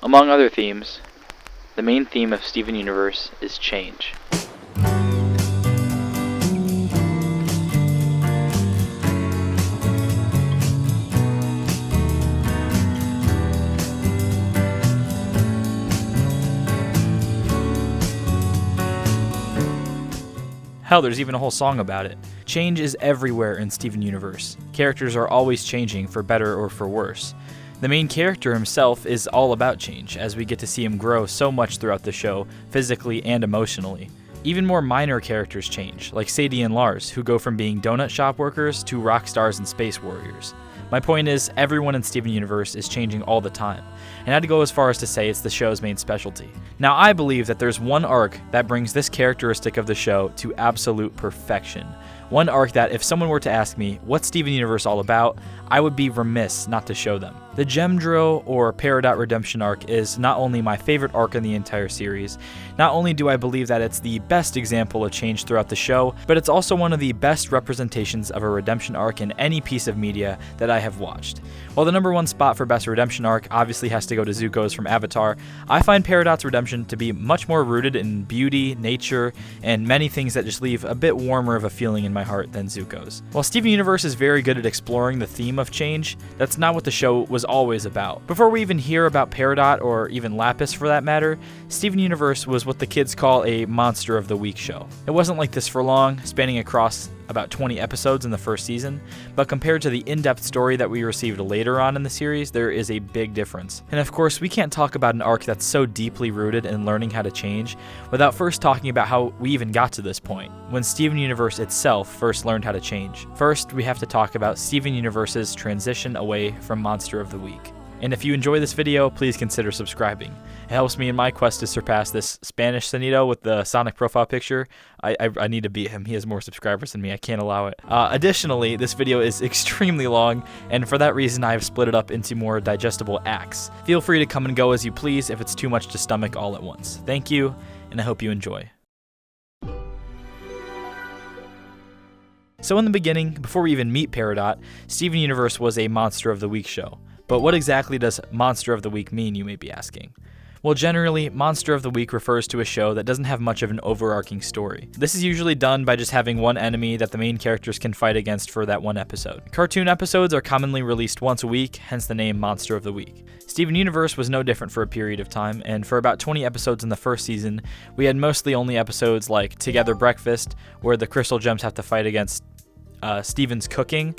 Among other themes, the main theme of Steven Universe is change. Hell, there's even a whole song about it. Change is everywhere in Steven Universe. Characters are always changing, for better or for worse. The main character himself is all about change, as we get to see him grow so much throughout the show, physically and emotionally. Even more minor characters change, like Sadie and Lars, who go from being donut shop workers to rock stars and space warriors. My point is, everyone in Steven Universe is changing all the time, and I'd go as far as to say it's the show's main specialty. Now, I believe that there's one arc that brings this characteristic of the show to absolute perfection. One arc that, if someone were to ask me, what's Steven Universe all about, I would be remiss not to show them. The Gem Drill or Peridot Redemption arc is not only my favorite arc in the entire series, not only do I believe that it's the best example of change throughout the show, but it's also one of the best representations of a redemption arc in any piece of media that I have watched. While the number one spot for best redemption arc obviously has to go to Zuko's from Avatar, I find Peridot's redemption to be much more rooted in beauty, nature, and many things that just leave a bit warmer of a feeling in my heart than Zuko's. While Steven Universe is very good at exploring the theme of change, that's not what the show was always about. Before we even hear about Peridot, or even Lapis for that matter, Steven Universe was what the kids call a Monster of the Week show. It wasn't like this for long, spanning across about 20 episodes in the first season, but compared to the in-depth story that we received later on in the series, there is a big difference. And of course, we can't talk about an arc that's so deeply rooted in learning how to change without first talking about how we even got to this point, when Steven Universe itself first learned how to change. First, we have to talk about Steven Universe's transition away from Monster of the Week. And if you enjoy this video, please consider subscribing. It helps me in my quest to surpass this Spanish Sanito with the Sonic profile picture. I need to beat him. He has more subscribers than me. I can't allow it. Additionally, this video is extremely long, and for that reason, I have split it up into more digestible acts. Feel free to come and go as you please if it's too much to stomach all at once. Thank you, and I hope you enjoy. So in the beginning, before we even meet Peridot, Steven Universe was a Monster of the Week show. But what exactly does Monster of the Week mean, you may be asking? Well, generally, Monster of the Week refers to a show that doesn't have much of an overarching story. This is usually done by just having one enemy that the main characters can fight against for that one episode. Cartoon episodes are commonly released once a week, hence the name Monster of the Week. Steven Universe was no different for a period of time, and for about 20 episodes in the first season, we had mostly only episodes like Together Breakfast, where the Crystal Gems have to fight against Steven's cooking,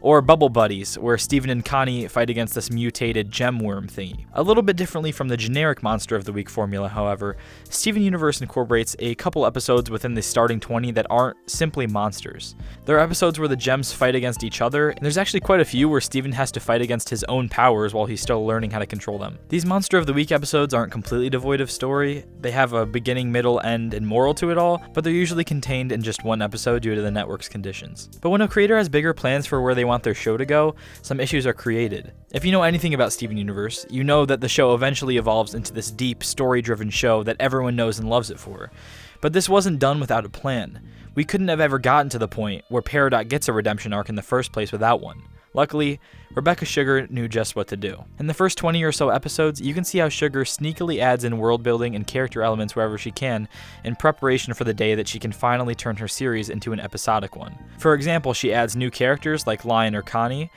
or Bubble Buddies, where Steven and Connie fight against this mutated gem worm thingy. A little bit differently from the generic Monster of the Week formula, however, Steven Universe incorporates a couple episodes within the starting 20 that aren't simply monsters. There are episodes where the gems fight against each other, and there's actually quite a few where Steven has to fight against his own powers while he's still learning how to control them. These Monster of the Week episodes aren't completely devoid of story. They have a beginning, middle, end, and moral to it all, but they're usually contained in just one episode due to the network's conditions. But when a creator has bigger plans for where they want their show to go, some issues are created. If you know anything about Steven Universe, you know that the show eventually evolves into this deep, story-driven show that everyone knows and loves it for. But this wasn't done without a plan. We couldn't have ever gotten to the point where Peridot gets a redemption arc in the first place without one. Luckily, Rebecca Sugar knew just what to do. In the first 20 or so episodes, you can see how Sugar sneakily adds in world building and character elements wherever she can, in preparation for the day that she can finally turn her series into an episodic one. For example, she adds new characters like Lion or Connie.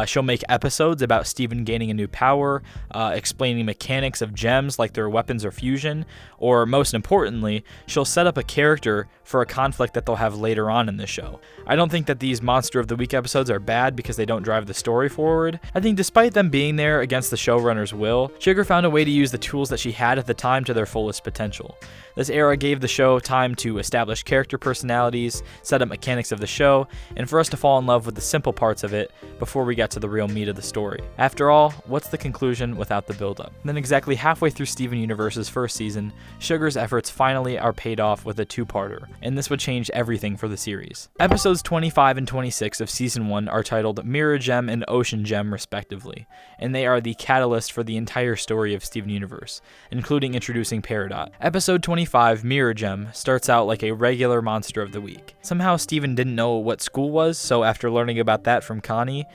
She'll make episodes about Steven gaining a new power, explaining mechanics of gems like their weapons or fusion, or most importantly, she'll set up a character for a conflict that they'll have later on in the show. I don't think that these Monster of the Week episodes are bad because they don't drive the story forward. I think despite them being there against the showrunner's will, Sugar found a way to use the tools that she had at the time to their fullest potential. This era gave the show time to establish character personalities, set up mechanics of the show, and for us to fall in love with the simple parts of it before we got to the real meat of the story. After all, what's the conclusion without the build-up? Then exactly halfway through Steven Universe's first season, Sugar's efforts finally are paid off with a two-parter, and this would change everything for the series. Episodes 25 and 26 of Season 1 are titled Mirror Gem and Ocean Gem respectively, and they are the catalyst for the entire story of Steven Universe, including introducing Peridot. Episode 25, Mirror Gem, starts out like a regular Monster of the Week. Somehow Steven didn't know what school was, so after learning about that from Connie,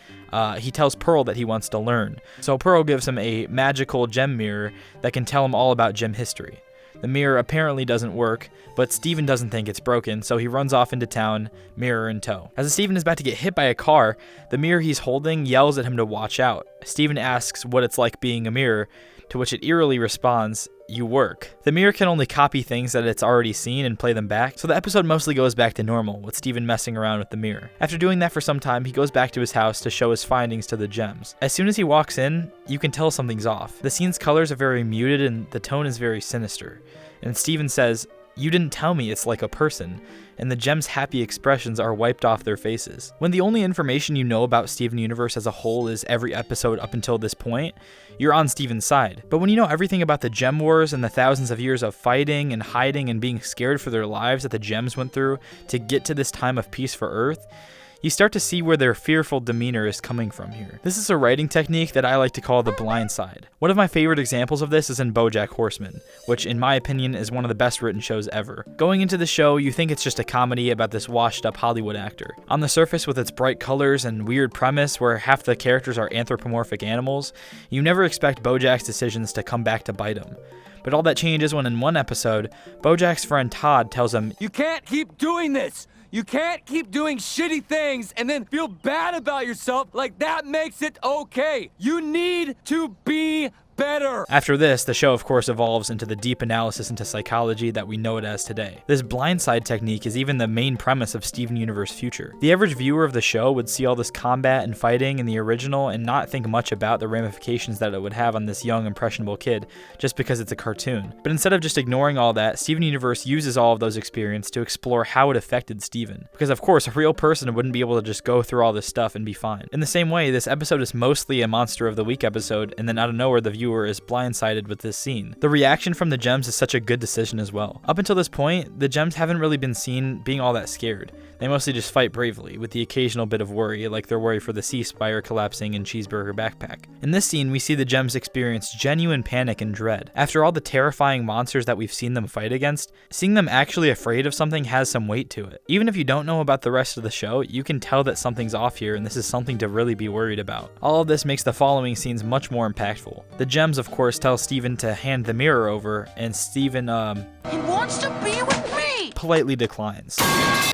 he tells Pearl that he wants to learn. So Pearl gives him a magical gem mirror that can tell him all about gem history. The mirror apparently doesn't work, but Steven doesn't think it's broken, so he runs off into town, mirror in tow. As Steven is about to get hit by a car, the mirror he's holding yells at him to watch out. Steven asks what it's like being a mirror, to which it eerily responds, "You work." The mirror can only copy things that it's already seen and play them back, so the episode mostly goes back to normal, with Steven messing around with the mirror. After doing that for some time, he goes back to his house to show his findings to the gems. As soon as he walks in, you can tell something's off. The scene's colors are very muted and the tone is very sinister. And Steven says, "You didn't tell me it's like a person," and the gems' happy expressions are wiped off their faces. When the only information you know about Steven Universe as a whole is every episode up until this point, you're on Steven's side. But when you know everything about the Gem Wars and the thousands of years of fighting and hiding and being scared for their lives that the gems went through to get to this time of peace for Earth, you start to see where their fearful demeanor is coming from here. This is a writing technique that I like to call the blind side. One of my favorite examples of this is in BoJack Horseman, which in my opinion is one of the best written shows ever. Going into the show, you think it's just a comedy about this washed up Hollywood actor. On the surface, with its bright colors and weird premise where half the characters are anthropomorphic animals, you never expect BoJack's decisions to come back to bite him. But all that changes when in one episode, BoJack's friend Todd tells him, "You can't keep doing this! You can't keep doing shitty things and then feel bad about yourself like that makes it okay. You need to be better." After this, the show of course evolves into the deep analysis into psychology that we know it as today. This blindside technique is even the main premise of Steven Universe Future. The average viewer of the show would see all this combat and fighting in the original and not think much about the ramifications that it would have on this young, impressionable kid just because it's a cartoon. But instead of just ignoring all that, Steven Universe uses all of those experiences to explore how it affected Steven. Because of course, a real person wouldn't be able to just go through all this stuff and be fine. In the same way, this episode is mostly a Monster of the Week episode, and then out of nowhere the viewer is blindsided with this scene. The reaction from the gems is such a good decision as well. Up until this point, the gems haven't really been seen being all that scared. They mostly just fight bravely, with the occasional bit of worry, like their worry for the sea spire collapsing and Cheeseburger backpack. In this scene, we see the gems experience genuine panic and dread. After all the terrifying monsters that we've seen them fight against, seeing them actually afraid of something has some weight to it. Even if you don't know about the rest of the show, you can tell that something's off here and this is something to really be worried about. All of this makes the following scenes much more impactful. The gems, of course, tell Steven to hand the mirror over, and Steven, He wants to be with me! politely declines.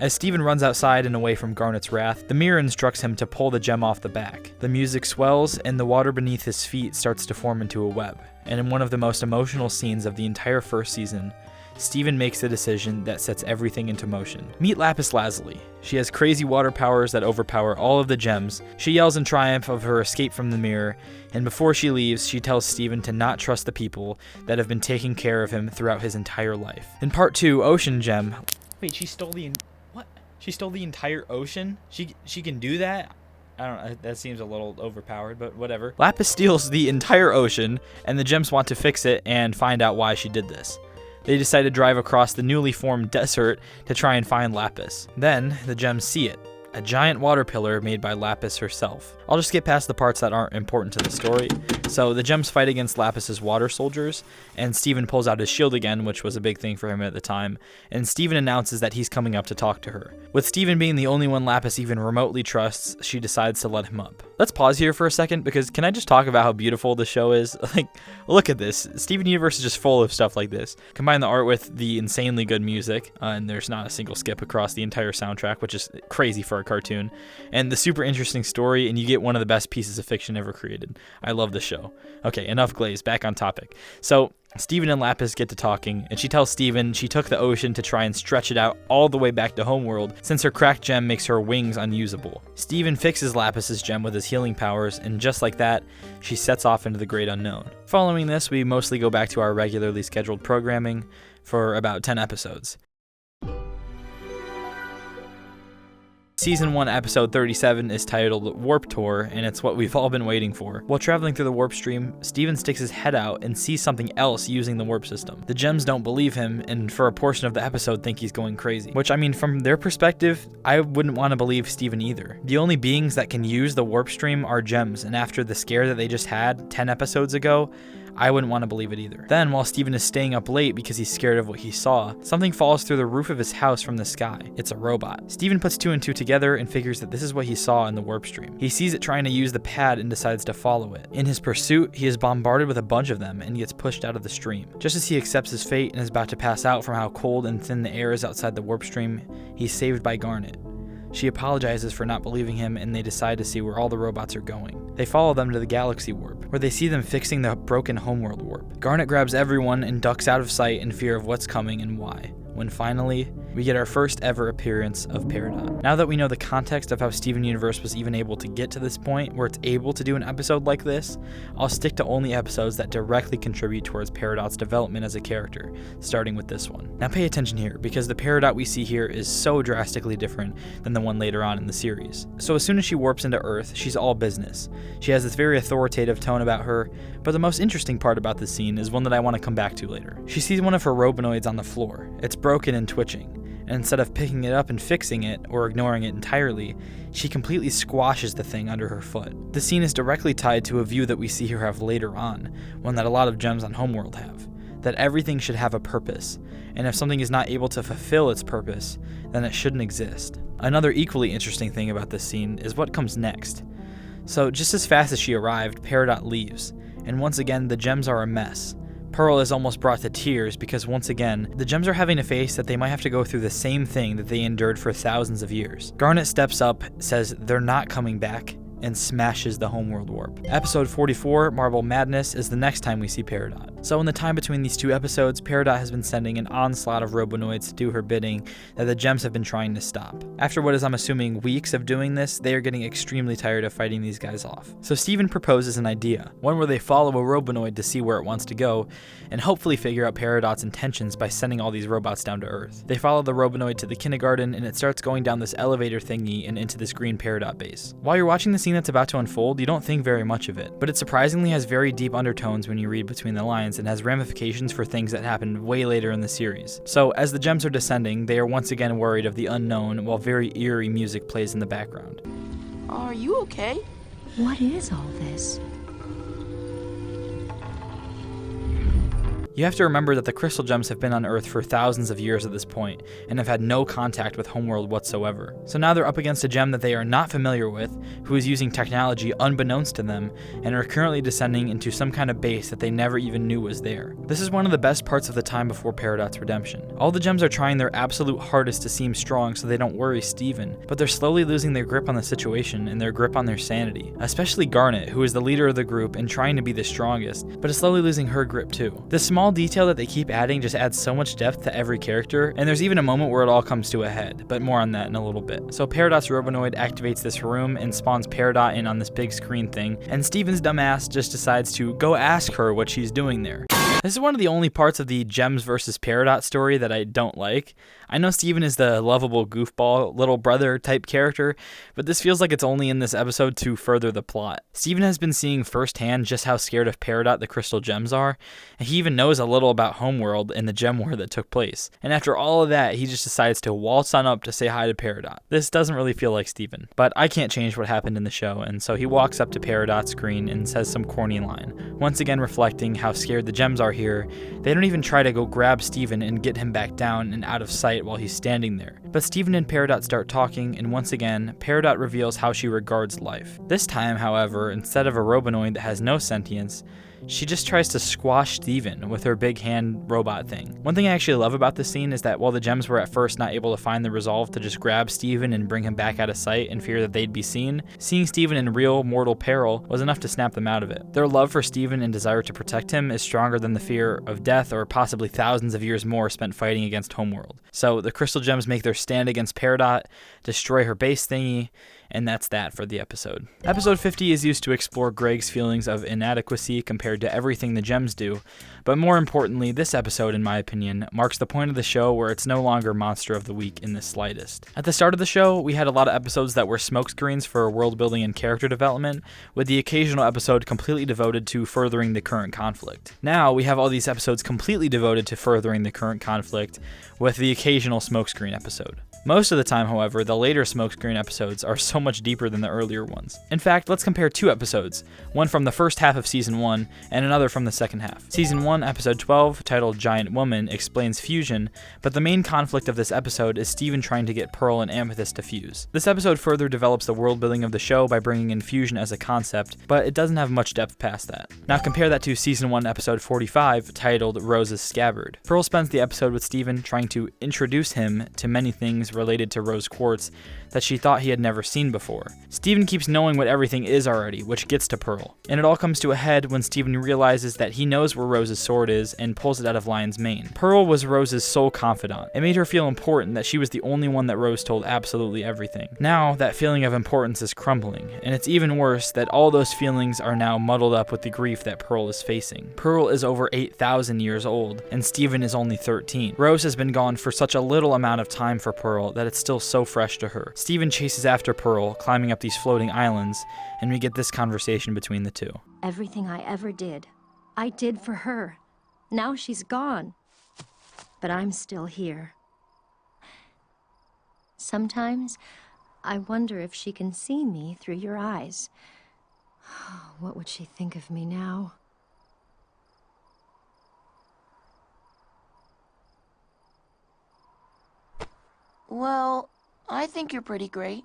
As Steven runs outside and away from Garnet's wrath, the mirror instructs him to pull the gem off the back. The music swells, and the water beneath his feet starts to form into a web. And in one of the most emotional scenes of the entire first season, Steven makes a decision that sets everything into motion. Meet Lapis Lazuli. She has crazy water powers that overpower all of the gems. She yells in triumph of her escape from the mirror, and before she leaves, she tells Steven to not trust the people that have been taking care of him throughout his entire life. In part 2, Ocean Gem. Wait, she stole the what? She stole the entire ocean? She can do that? I don't know, that seems a little overpowered, but whatever. Lapis steals the entire ocean, and the gems want to fix it and find out why she did this. They decide to drive across the newly formed desert to try and find Lapis. Then, the gems see it. A giant water pillar made by Lapis herself. I'll just get past the parts that aren't important to the story. So the gems fight against Lapis's water soldiers, and Steven pulls out his shield again, which was a big thing for him at the time, and Steven announces that he's coming up to talk to her. With Steven being the only one Lapis even remotely trusts, she decides to let him up. Let's pause here for a second, because can I just talk about how beautiful the show is? Like, look at this. Steven Universe is just full of stuff like this. Combine the art with the insanely good music, and there's not a single skip across the entire soundtrack, which is crazy for a cartoon, and the super interesting story, and you get one of the best pieces of fiction ever created. I love the show. Okay, enough glaze, back on topic. So, Steven and Lapis get to talking, and she tells Steven she took the ocean to try and stretch it out all the way back to Homeworld, since her cracked gem makes her wings unusable. Steven fixes Lapis's gem with his healing powers, and just like that, she sets off into the great unknown. Following this, we mostly go back to our regularly scheduled programming for about 10 episodes. Season 1, Episode 37 is titled Warp Tour, and it's what we've all been waiting for. While traveling through the warp stream, Steven sticks his head out and sees something else using the warp system. The gems don't believe him, and for a portion of the episode think he's going crazy. Which, I mean, from their perspective, I wouldn't want to believe Steven either. The only beings that can use the warp stream are gems, and after the scare that they just had 10 episodes ago, I wouldn't want to believe it either. Then, while Steven is staying up late because he's scared of what he saw, something falls through the roof of his house from the sky. It's a robot. Steven puts 2 and 2 together and figures that this is what he saw in the warp stream. He sees it trying to use the pad and decides to follow it. In his pursuit, he is bombarded with a bunch of them and gets pushed out of the stream. Just as he accepts his fate and is about to pass out from how cold and thin the air is outside the warp stream, he's saved by Garnet. She apologizes for not believing him, and they decide to see where all the robots are going. They follow them to the galaxy warp, where they see them fixing the broken homeworld warp. Garnet grabs everyone and ducks out of sight in fear of what's coming and why, when finally, we get our first ever appearance of Peridot. Now that we know the context of how Steven Universe was even able to get to this point where it's able to do an episode like this, I'll stick to only episodes that directly contribute towards Peridot's development as a character, starting with this one. Now pay attention here, because the Peridot we see here is so drastically different than the one later on in the series. So as soon as she warps into Earth, she's all business. She has this very authoritative tone about her, but the most interesting part about this scene is one that I want to come back to later. She sees one of her robonoids on the floor. It's broken and twitching. And instead of picking it up and fixing it, or ignoring it entirely, she completely squashes the thing under her foot. The scene is directly tied to a view that we see her have later on, one that a lot of gems on Homeworld have, that everything should have a purpose, and if something is not able to fulfill its purpose, then it shouldn't exist. Another equally interesting thing about this scene is what comes next. So just as fast as she arrived, Peridot leaves, and once again the gems are a mess. Pearl is almost brought to tears because once again, the gems are having to face that they might have to go through the same thing that they endured for thousands of years. Garnet steps up, says they're not coming back, and smashes the homeworld warp. Episode 44, Marble Madness, is the next time we see Peridot. So in the time between these 2 episodes, Peridot has been sending an onslaught of robonoids to do her bidding that the gems have been trying to stop. After what is, I'm assuming, weeks of doing this, they are getting extremely tired of fighting these guys off. So Steven proposes an idea, one where they follow a robonoid to see where it wants to go, and hopefully figure out Peridot's intentions by sending all these robots down to Earth. They follow the robonoid to the kindergarten, and it starts going down this elevator thingy and into this green Peridot base. While you're watching the scene that's about to unfold, you don't think very much of it, but it surprisingly has very deep undertones when you read between the lines and has ramifications for things that happened way later in the series. So as the gems are descending, they are once again worried of the unknown while very eerie music plays in the background. Are you okay? What is all this? You have to remember that the crystal gems have been on Earth for thousands of years at this point, and have had no contact with Homeworld whatsoever. So now they're up against a gem that they are not familiar with, who is using technology unbeknownst to them, and are currently descending into some kind of base that they never even knew was there. This is one of the best parts of the time before Peridot's redemption. All the gems are trying their absolute hardest to seem strong so they don't worry Steven, but they're slowly losing their grip on the situation and their grip on their sanity. Especially Garnet, who is the leader of the group and trying to be the strongest, but is slowly losing her grip too. This small detail that they keep adding just adds so much depth to every character, and there's even a moment where it all comes to a head, but more on that in a little bit. So Peridot's robonoid activates this room and spawns Peridot in on this big screen thing, and Steven's dumbass just decides to go ask her what she's doing there. This is one of the only parts of the Gems versus Peridot story that I don't like. I know Steven is the lovable goofball little brother type character, but this feels like it's only in this episode to further the plot. Steven has been seeing firsthand just how scared of Peridot the crystal gems are, and he even knows a little about Homeworld and the gem war that took place. And after all of that, he just decides to waltz on up to say hi to Peridot. This doesn't really feel like Steven, but I can't change what happened in the show, and so he walks up to Peridot's screen and says some corny line, once again reflecting how scared the gems are here. They don't even try to go grab Steven and get him back down and out of sight while he's standing there. But Steven and Peridot start talking, and once again, Peridot reveals how she regards life. This time, however, instead of a robonoid that has no sentience, she just tries to squash Steven with her big hand robot thing. One thing I actually love about this scene is that while the gems were at first not able to find the resolve to just grab Steven and bring him back out of sight in fear that they'd be seen, seeing Steven in real mortal peril was enough to snap them out of it. Their love for Steven and desire to protect him is stronger than the fear of death or possibly thousands of years more spent fighting against Homeworld. So the crystal gems make their stand against Peridot, destroy her base thingy, and that's that for the episode. Episode 50 is used to explore Greg's feelings of inadequacy compared to everything the gems do, but more importantly, this episode, in my opinion, marks the point of the show where it's no longer Monster of the Week in the slightest. At the start of the show, we had a lot of episodes that were smokescreens for world building and character development, with the occasional episode completely devoted to furthering the current conflict. Now, we have all these episodes completely devoted to furthering the current conflict, with the occasional smokescreen episode. Most of the time, however, the later smokescreen episodes are so much deeper than the earlier ones. In fact, let's compare two episodes, one from the first half of Season 1 and another from the second half. Season 1, Episode 12, titled Giant Woman, explains fusion, but the main conflict of this episode is Steven trying to get Pearl and Amethyst to fuse. This episode further develops the world building of the show by bringing in fusion as a concept, but it doesn't have much depth past that. Now compare that to Season 1, Episode 45, titled Rose's Scabbard. Pearl spends the episode with Steven trying to introduce him to many things related to Rose Quartz that she thought he had never seen before. Steven keeps knowing what everything is already, which gets to Pearl. And it all comes to a head when Steven realizes that he knows where Rose's sword is and pulls it out of Lion's mane. Pearl was Rose's sole confidant. It made her feel important that she was the only one that Rose told absolutely everything. Now, that feeling of importance is crumbling, and it's even worse that all those feelings are now muddled up with the grief that Pearl is facing. Pearl is over 8,000 years old, and Steven is only 13. Rose has been gone for such a little amount of time for Pearl that it's still so fresh to her. Steven chases after Pearl, climbing up these floating islands, and we get this conversation between the two. Everything I ever did, I did for her. Now she's gone. But I'm still here. Sometimes, I wonder if she can see me through your eyes. What would she think of me now? Well, I think you're pretty great.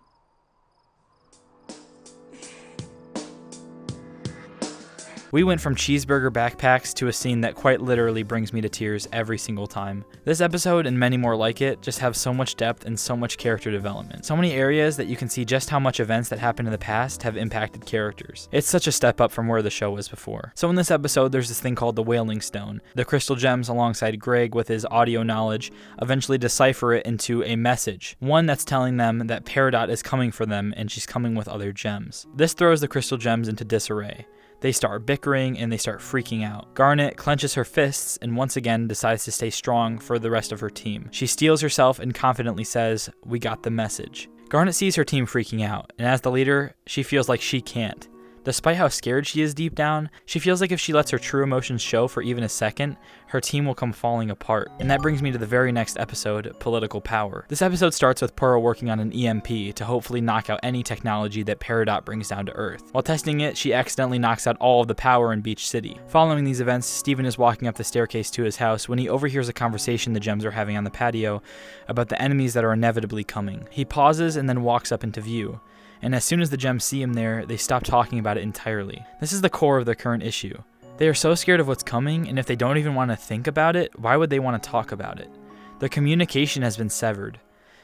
We went from cheeseburger backpacks to a scene that quite literally brings me to tears every single time. This episode and many more like it just have so much depth and so much character development. So many areas that you can see just how much events that happened in the past have impacted characters. It's such a step up from where the show was before. So in this episode, there's this thing called the Wailing Stone. The crystal gems alongside Greg with his audio knowledge eventually decipher it into a message. One that's telling them that Peridot is coming for them and she's coming with other gems. This throws the crystal gems into disarray. They start bickering and they start freaking out. Garnet clenches her fists and once again decides to stay strong for the rest of her team. She steels herself and confidently says, "We got the message." Garnet sees her team freaking out, and as the leader, she feels like she can't. Despite how scared she is deep down, she feels like if she lets her true emotions show for even a second, her team will come falling apart. And that brings me to the very next episode, Political Power. This episode starts with Pearl working on an EMP to hopefully knock out any technology that Peridot brings down to Earth. While testing it, she accidentally knocks out all of the power in Beach City. Following these events, Steven is walking up the staircase to his house when he overhears a conversation the gems are having on the patio about the enemies that are inevitably coming. He pauses and then walks up into view. And as soon as the gems see him there, they stop talking about it entirely. This is the core of their current issue. They are so scared of what's coming, and if they don't even want to think about it, why would they want to talk about it? Their communication has been severed.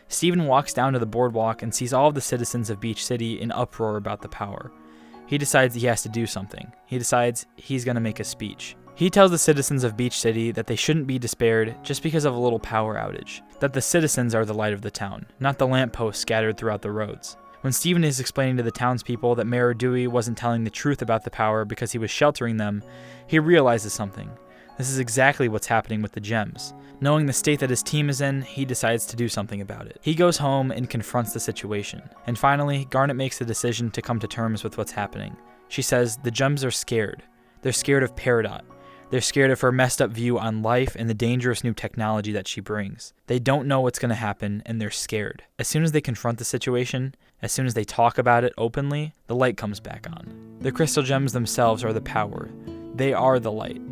Steven walks down to the boardwalk and sees all of the citizens of Beach City in uproar about the power. He decides he has to do something. He decides he's going to make a speech. He tells the citizens of Beach City that they shouldn't be despaired just because of a little power outage. That the citizens are the light of the town, not the lampposts scattered throughout the roads. When Steven is explaining to the townspeople that Mayor Dewey wasn't telling the truth about the power because he was sheltering them, he realizes something. This is exactly what's happening with the gems. Knowing the state that his team is in, he decides to do something about it. He goes home and confronts the situation. And finally, Garnet makes the decision to come to terms with what's happening. She says the gems are scared. They're scared of Peridot. They're scared of her messed up view on life and the dangerous new technology that she brings. They don't know what's going to happen, and they're scared. As soon as they confront the situation, as soon as they talk about it openly, the light comes back on. The crystal gems themselves are the power. They are the light.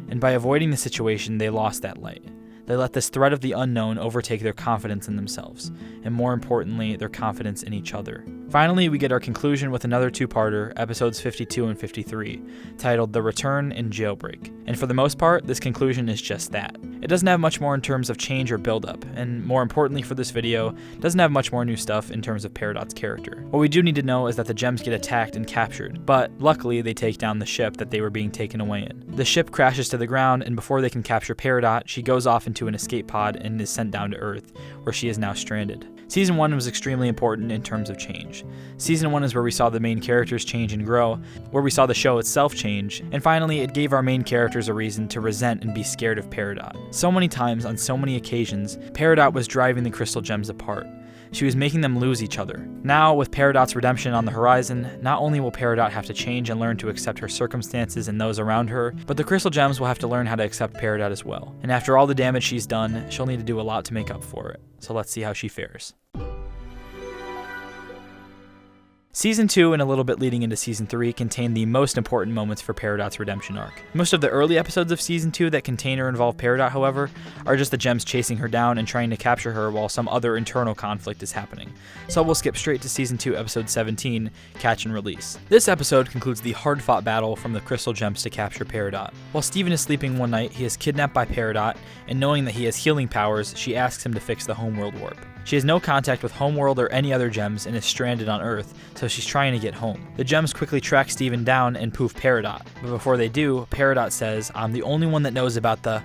And by avoiding the situation, they lost that light. They let this threat of the unknown overtake their confidence in themselves, and more importantly, their confidence in each other. Finally, we get our conclusion with another two-parter, episodes 52 and 53, titled The Return and Jailbreak. And for the most part, this conclusion is just that. It doesn't have much more in terms of change or build-up, and more importantly for this video, doesn't have much more new stuff in terms of Peridot's character. What we do need to know is that the gems get attacked and captured, but luckily they take down the ship that they were being taken away in. The ship crashes to the ground, and before they can capture Peridot, she goes off into an escape pod and is sent down to Earth, where she is now stranded. Season 1 was extremely important in terms of change. Season 1 is where we saw the main characters change and grow, where we saw the show itself change, and finally it gave our main characters a reason to resent and be scared of Peridot. So many times, on so many occasions, Peridot was driving the crystal gems apart. She was making them lose each other. Now, with Peridot's redemption on the horizon, not only will Peridot have to change and learn to accept her circumstances and those around her, but the crystal gems will have to learn how to accept Peridot as well. And after all the damage she's done, she'll need to do a lot to make up for it. So let's see how she fares. Season 2 and a little bit leading into Season 3 contain the most important moments for Peridot's redemption arc. Most of the early episodes of Season 2 that contain or involve Peridot, however, are just the gems chasing her down and trying to capture her while some other internal conflict is happening. So we'll skip straight to Season 2, Episode 17, Catch and Release. This episode concludes the hard-fought battle from the crystal gems to capture Peridot. While Steven is sleeping one night, he is kidnapped by Peridot, and knowing that he has healing powers, she asks him to fix the homeworld warp. She has no contact with Homeworld or any other gems and is stranded on Earth, so she's trying to get home. The gems quickly track Steven down and poof Peridot, but before they do, Peridot says, "I'm the only one that knows about the,"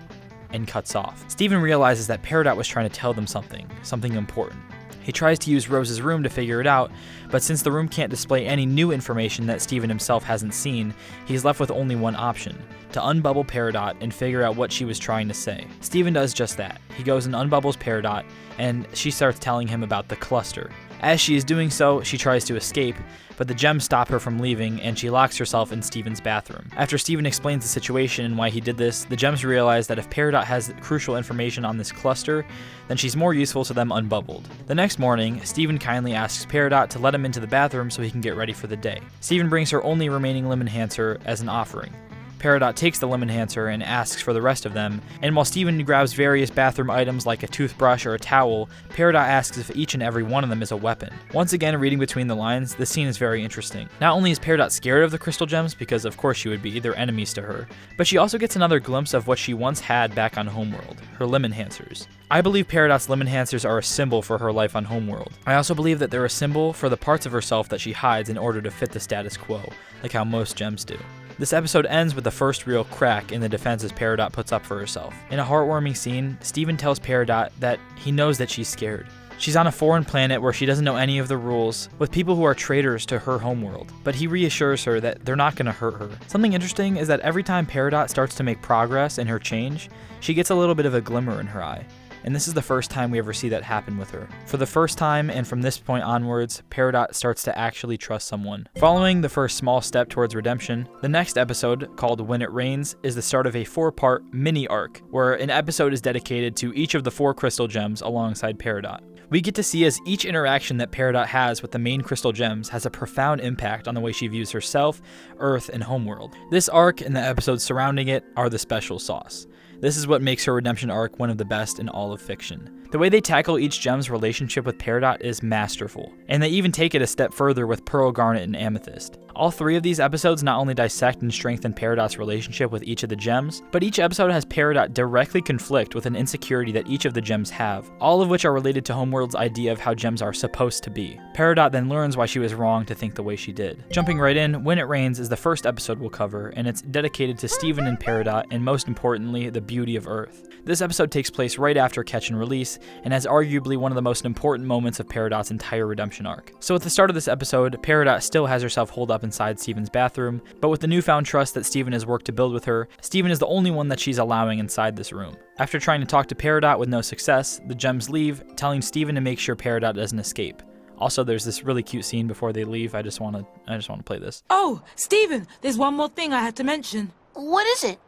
and cuts off. Steven realizes that Peridot was trying to tell them something important. He tries to use Rose's room to figure it out, but since the room can't display any new information that Steven himself hasn't seen, he's left with only one option: to unbubble Peridot and figure out what she was trying to say. Steven does just that. He goes and unbubbles Peridot, and she starts telling him about the cluster. As she is doing so, she tries to escape, but the gems stop her from leaving, and she locks herself in Steven's bathroom. After Steven explains the situation and why he did this, the gems realize that if Peridot has crucial information on this cluster, then she's more useful to them unbubbled. The next morning, Steven kindly asks Peridot to let him into the bathroom so he can get ready for the day. Steven brings her only remaining limb enhancer as an offering. Peridot takes the limb enhancer and asks for the rest of them, and while Steven grabs various bathroom items like a toothbrush or a towel, Peridot asks if each and every one of them is a weapon. Once again, reading between the lines, this scene is very interesting. Not only is Peridot scared of the crystal gems, because of course she would be, they're enemies to her, but she also gets another glimpse of what she once had back on Homeworld, her limb enhancers. I believe Peridot's limb enhancers are a symbol for her life on Homeworld. I also believe that they're a symbol for the parts of herself that she hides in order to fit the status quo, like how most gems do. This episode ends with the first real crack in the defenses Peridot puts up for herself. In a heartwarming scene, Steven tells Peridot that he knows that she's scared. She's on a foreign planet where she doesn't know any of the rules, with people who are traitors to her homeworld, but he reassures her that they're not going to hurt her. Something interesting is that every time Peridot starts to make progress in her change, she gets a little bit of a glimmer in her eye. And this is the first time we ever see that happen with her. For the first time, and from this point onwards, Peridot starts to actually trust someone. Following the first small step towards redemption, the next episode, called When It Rains, is the start of a 4-part mini arc, where an episode is dedicated to each of the 4 crystal gems alongside Peridot. We get to see as each interaction that Peridot has with the main crystal gems has a profound impact on the way she views herself, Earth, and Homeworld. This arc and the episodes surrounding it are the special sauce. This is what makes her redemption arc one of the best in all of fiction. The way they tackle each gem's relationship with Peridot is masterful, and they even take it a step further with Pearl, Garnet, and Amethyst. All 3 of these episodes not only dissect and strengthen Peridot's relationship with each of the gems, but each episode has Peridot directly conflict with an insecurity that each of the gems have, all of which are related to Homeworld's idea of how gems are supposed to be. Peridot then learns why she was wrong to think the way she did. Jumping right in, When It Rains is the first episode we'll cover, and it's dedicated to Steven and Peridot, and most importantly, the beauty of Earth. This episode takes place right after Catch and Release, and has arguably one of the most important moments of Peridot's entire redemption arc. So at the start of this episode, Peridot still has herself holed up inside Steven's bathroom, but with the newfound trust that Steven has worked to build with her, Steven is the only one that she's allowing inside this room. After trying to talk to Peridot with no success, the gems leave, telling Steven to make sure Peridot doesn't escape. Also, there's this really cute scene before they leave. I just want to play this. Oh, Steven, there's one more thing I had to mention. What is it?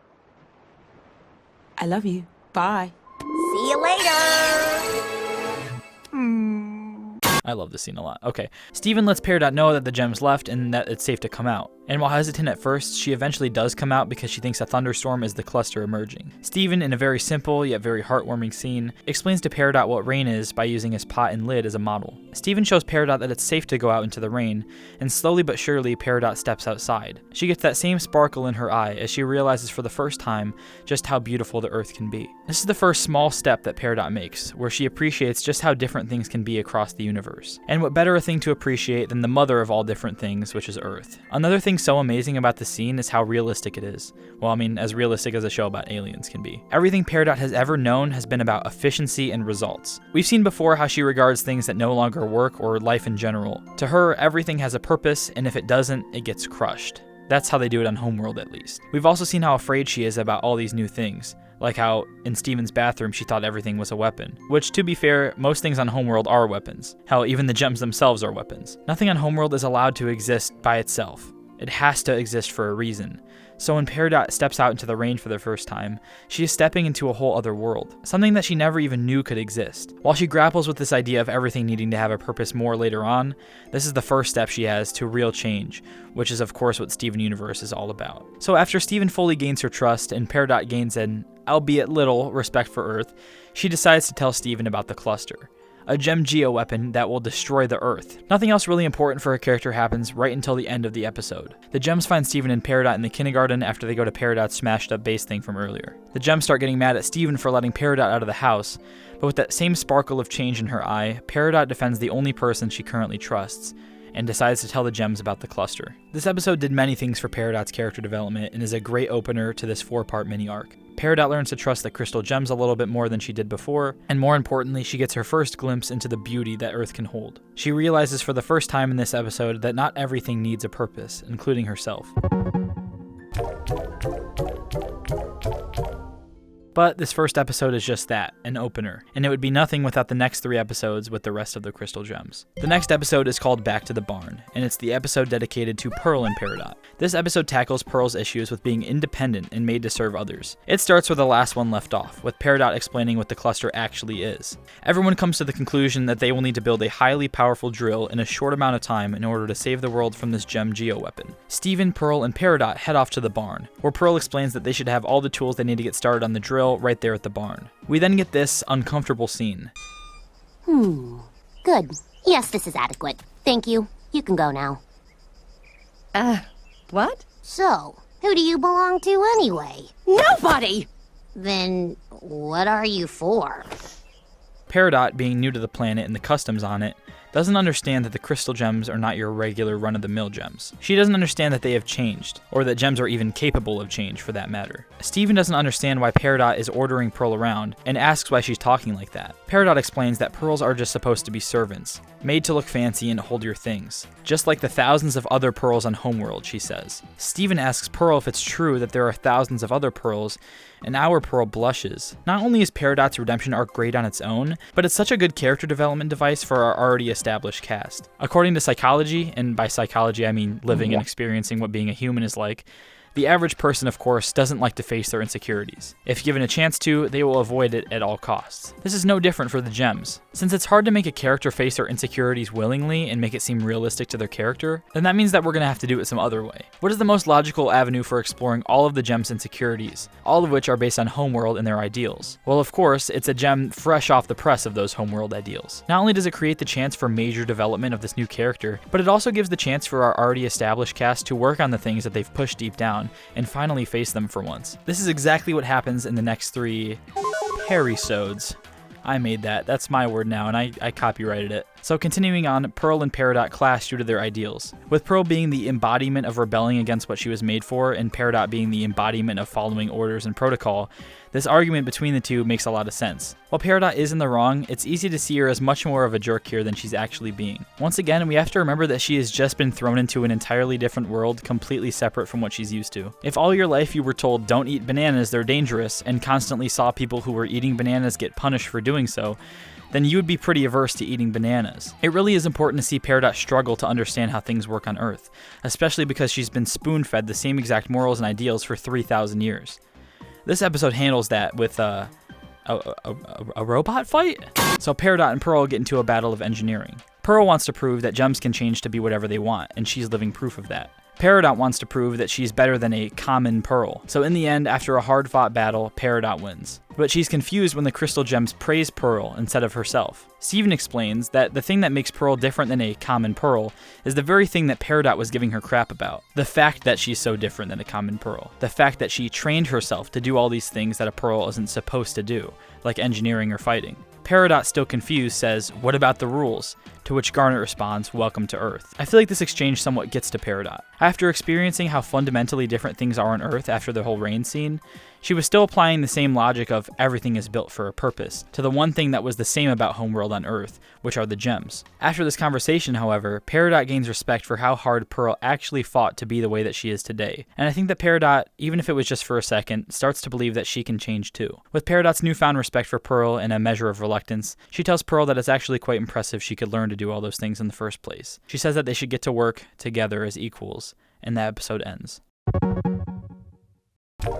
I love you. Bye. See you later! I love this scene a lot. Okay, Steven lets Peridot know that the gems left and that it's safe to come out. And while hesitant at first, she eventually does come out because she thinks a thunderstorm is the cluster emerging. Steven, in a very simple yet very heartwarming scene, explains to Peridot what rain is by using his pot and lid as a model. Steven shows Peridot that it's safe to go out into the rain, and slowly but surely Peridot steps outside. She gets that same sparkle in her eye as she realizes for the first time just how beautiful the earth can be. This is the first small step that Peridot makes, where she appreciates just how different things can be across the universe. And what better a thing to appreciate than the mother of all different things, which is Earth. Another thing so amazing about the scene is how realistic it is. Well, I mean, as realistic as a show about aliens can be. Everything Peridot has ever known has been about efficiency and results. We've seen before how she regards things that no longer work or life in general. To her, everything has a purpose, and if it doesn't, it gets crushed. That's how they do it on Homeworld, at least. We've also seen how afraid she is about all these new things. Like how in Steven's bathroom she thought everything was a weapon. Which, to be fair, most things on Homeworld are weapons. Hell, even the gems themselves are weapons. Nothing on Homeworld is allowed to exist by itself. It has to exist for a reason. So when Peridot steps out into the rain for the first time, she is stepping into a whole other world, something that she never even knew could exist. While she grapples with this idea of everything needing to have a purpose more later on, this is the first step she has to real change, which is of course what Steven Universe is all about. So after Steven fully gains her trust and Peridot gains an, albeit little, respect for Earth, she decides to tell Steven about the cluster, a gem geo-weapon that will destroy the Earth. Nothing else really important for her character happens right until the end of the episode. The gems find Steven and Peridot in the kindergarten after they go to Peridot's smashed up base thing from earlier. The gems start getting mad at Steven for letting Peridot out of the house, but with that same sparkle of change in her eye, Peridot defends the only person she currently trusts, and decides to tell the gems about the cluster. This episode did many things for Peridot's character development and is a great opener to this 4-part mini-arc. Peridot learns to trust the crystal gems a little bit more than she did before, and more importantly, she gets her first glimpse into the beauty that Earth can hold. She realizes for the first time in this episode that not everything needs a purpose, including herself. But this first episode is just that, an opener, and it would be nothing without the next 3 episodes with the rest of the crystal gems. The next episode is called Back to the Barn, and it's the episode dedicated to Pearl and Peridot. This episode tackles Pearl's issues with being independent and made to serve others. It starts where the last one left off, with Peridot explaining what the cluster actually is. Everyone comes to the conclusion that they will need to build a highly powerful drill in a short amount of time in order to save the world from this gem geo-weapon. Steven, Pearl, and Peridot head off to the barn, where Pearl explains that they should have all the tools they need to get started on the drill right there at the barn. We then get this uncomfortable scene. Good. Yes, this is adequate. Thank you. You can go now. What? So, who do you belong to anyway? Nobody! Then, what are you for? Peridot, being new to the planet and the customs on it, doesn't understand that the crystal gems are not your regular run-of-the-mill gems. She doesn't understand that they have changed, or that gems are even capable of change for that matter. Steven doesn't understand why Peridot is ordering Pearl around, and asks why she's talking like that. Peridot explains that pearls are just supposed to be servants, made to look fancy and hold your things. Just like the thousands of other pearls on Homeworld, she says. Steven asks Pearl if it's true that there are thousands of other pearls, and our Pearl blushes. Not only is Peridot's redemption arc great on its own, but it's such a good character development device for our already established cast. According to psychology, and by psychology I mean living and experiencing what being a human is like, the average person, of course, doesn't like to face their insecurities. If given a chance to, they will avoid it at all costs. This is no different for the gems. Since it's hard to make a character face their insecurities willingly and make it seem realistic to their character, then that means that we're going to have to do it some other way. What is the most logical avenue for exploring all of the gems' insecurities, all of which are based on Homeworld and their ideals? Well, of course, it's a gem fresh off the press of those Homeworld ideals. Not only does it create the chance for major development of this new character, but it also gives the chance for our already established cast to work on the things that they've pushed deep down and finally face them for once. This is exactly what happens in the next 3 Perisodes. I made that. That's my word now, and I copyrighted it. So continuing on, Pearl and Peridot clash due to their ideals, with Pearl being the embodiment of rebelling against what she was made for, and Peridot being the embodiment of following orders and protocol. This argument between the two makes a lot of sense. While Peridot is in the wrong, it's easy to see her as much more of a jerk here than she's actually being. Once again, we have to remember that she has just been thrown into an entirely different world, completely separate from what she's used to. If all your life you were told don't eat bananas, they're dangerous, and constantly saw people who were eating bananas get punished for doing so, then you would be pretty averse to eating bananas. It really is important to see Peridot struggle to understand how things work on Earth, especially because she's been spoon-fed the same exact morals and ideals for 3,000 years. This episode handles that with a robot fight? So Peridot and Pearl get into a battle of engineering. Pearl wants to prove that gems can change to be whatever they want, and she's living proof of that. Peridot wants to prove that she's better than a common pearl. So in the end, after a hard-fought battle, Peridot wins. But she's confused when the crystal gems praise Pearl instead of herself. Steven explains that the thing that makes Pearl different than a common pearl is the very thing that Peridot was giving her crap about. The fact that she's so different than a common pearl. The fact that she trained herself to do all these things that a pearl isn't supposed to do, like engineering or fighting. Peridot, still confused, says, "What about the rules?" To which Garnet responds, "Welcome to Earth." I feel like this exchange somewhat gets to Peridot. After experiencing how fundamentally different things are on Earth after the whole rain scene, she was still applying the same logic of everything is built for a purpose to the one thing that was the same about Homeworld on Earth, which are the gems. After this conversation, however, Peridot gains respect for how hard Pearl actually fought to be the way that she is today. And I think that Peridot, even if it was just for a second, starts to believe that she can change too. With Peridot's newfound respect for Pearl and a measure of reluctance, she tells Pearl that it's actually quite impressive she could learn to do all those things in the first place. She says that they should get to work together as equals, and the episode ends. The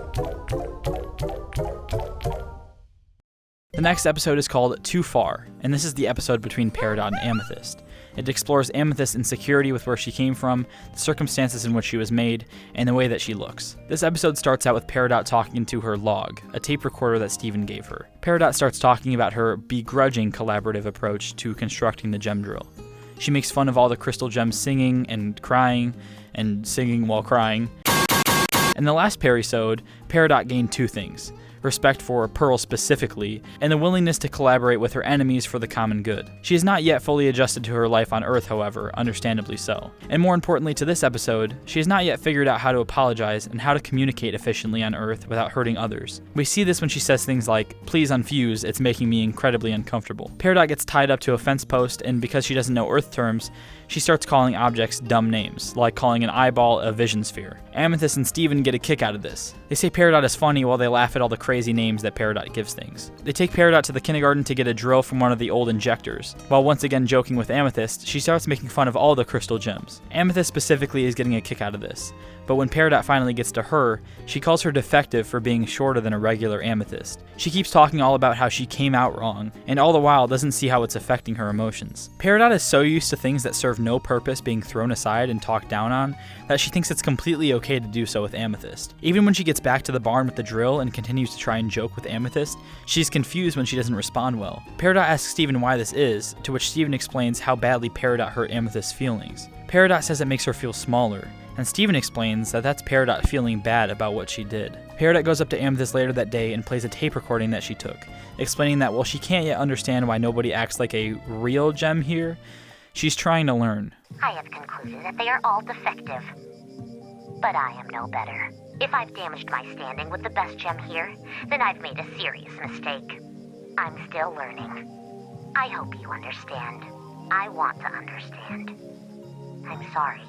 next episode is called Too Far, and this is the episode between Peridot and Amethyst. It explores Amethyst's insecurity with where she came from, the circumstances in which she was made, and the way that she looks. This episode starts out with Peridot talking into her log, a tape recorder that Steven gave her. Peridot starts talking about her begrudging collaborative approach to constructing the gem drill. She makes fun of all the crystal gems singing and crying, and singing while crying. In the last Perisode, Peridot gained two things: respect for Pearl specifically, and the willingness to collaborate with her enemies for the common good. She is not yet fully adjusted to her life on Earth, however, understandably so. And more importantly to this episode, she has not yet figured out how to apologize and how to communicate efficiently on Earth without hurting others. We see this when she says things like, "Please unfuse, it's making me incredibly uncomfortable." Peridot gets tied up to a fence post, and because she doesn't know Earth terms, she starts calling objects dumb names, like calling an eyeball a vision sphere. Amethyst and Steven get a kick out of this. They say Peridot is funny while they laugh at all the crazy names that Peridot gives things. They take Peridot to the kindergarten to get a drill from one of the old injectors. While once again joking with Amethyst, she starts making fun of all the crystal gems. Amethyst specifically is getting a kick out of this, but when Peridot finally gets to her, she calls her defective for being shorter than a regular Amethyst. She keeps talking all about how she came out wrong, and all the while doesn't see how it's affecting her emotions. Peridot is so used to things that serve no purpose being thrown aside and talked down on that she thinks it's completely okay to do so with Amethyst. Even when she gets back to the barn with the drill and continues to try and joke with Amethyst, she's confused when she doesn't respond well. Peridot asks Steven why this is, to which Steven explains how badly Peridot hurt Amethyst's feelings. Peridot says it makes her feel smaller, and Steven explains that that's Peridot feeling bad about what she did. Peridot goes up to Amethyst later that day and plays a tape recording that she took, explaining that while she can't yet understand why nobody acts like a real gem here, she's trying to learn. I have concluded that they are all defective. But I am no better. If I've damaged my standing with the best gem here, then I've made a serious mistake. I'm still learning. I hope you understand. I want to understand. I'm sorry.